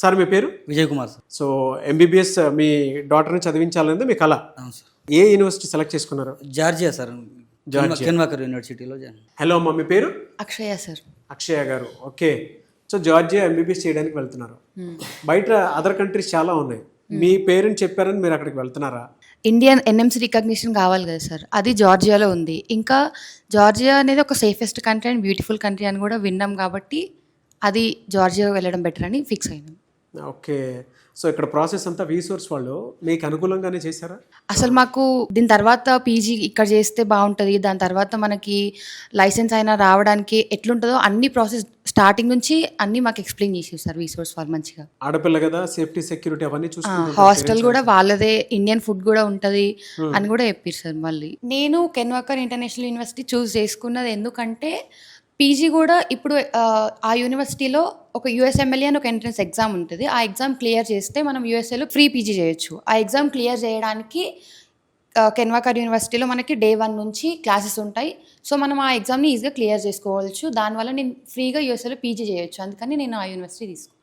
Sir మీ పేరు? Vijay Kumar sir. So MBBS మీ డాటర్ని చదివించాలనేది మీ కళ. అవును సార్. ఏ యూనివర్సిటీ సెలెక్ట్ చేసుకున్నారు? Georgia sir. జార్జియా. కెన్వాకర్ యూనివర్సిటీలో జాయిన్. హలో అమ్మ, మీ పేరు? అక్షయ సార్. అక్షయ గారు, ఓకే. సో జార్జియా ఎంబీబీఎస్ చేయడానికి వెళ్తున్నారు. బయట అదర్ కంట్రీస్ చాలా ఉన్నాయి. మీ పేరెంట్ చెప్పారని మీరు అక్కడికి వెళ్తున్నారా? ఇండియన్ ఎన్ఎంసీ రికగ్నిషన్ కావాలి కదా సార్, అది జార్జియాలో ఉంది. ఇంకా జార్జియా అనేది ఒక safest country and beautiful country అని కూడా విన్నాం కాబట్టి అది జార్జియా వెళ్ళడం బెటర్ అని ఫిక్స్ అయినాం. ఓకే. సో ఇక్కడ ప్రాసెస్ అంతా వీసోర్స్ వాళ్ళు మీకు అనుకూలంగానే చేశారా? అసలు మాకు దీని తర్వాత పీజీ ఇక్కడ చేస్తే బాగుంటుంది, దాని తర్వాత మనకి లైసెన్స్ అయినా రావడానికి ఎట్లుంటుందో అన్ని ప్రాసెస్ స్టార్టింగ్ నుంచి అన్నీ మాకు ఎక్స్ప్లెయిన్ చేసేది సార్ వీసోర్స్ వాళ్ళు మంచిగా. ఆడపిల్ల కదా, సేఫ్టీ సెక్యూరిటీ అవన్నీ చూసుకుంటారు. హాస్టల్ కూడా వాళ్ళదే, ఇండియన్ ఫుడ్ కూడా ఉంటుంది అని కూడా చెప్పారు సార్. మళ్ళీ నేను కెన్వాకర్ ఇంటర్నేషనల్ యూనివర్సిటీ చూస్ చేసుకున్నది ఎందుకంటే పీజీ కూడా ఇప్పుడు ఆ యూనివర్సిటీలో ఒక యూఎస్ఎంఎల్ఏ అని ఒక ఎంట్రన్స్ ఎగ్జామ్ ఉంటుంది. ఆ ఎగ్జామ్ క్లియర్ చేస్తే మనం యూఎస్ఏలో ఫ్రీ పీజీ చేయొచ్చు. ఆ ఎగ్జామ్ క్లియర్ చేయడానికి కెన్వాకర్ యూనివర్సిటీలో మనకి డే 1 నుంచి క్లాసెస్ ఉంటాయి. సో మనం ఆ ఎగ్జామ్ని ఈజీగా క్లియర్ చేసుకోవచ్చు. దానివల్ల నేను ఫ్రీగా యూఎస్ఏలో పీజీ చేయొచ్చు. అందుకని నేను ఆ యూనివర్సిటీ తీసుకున్నాను.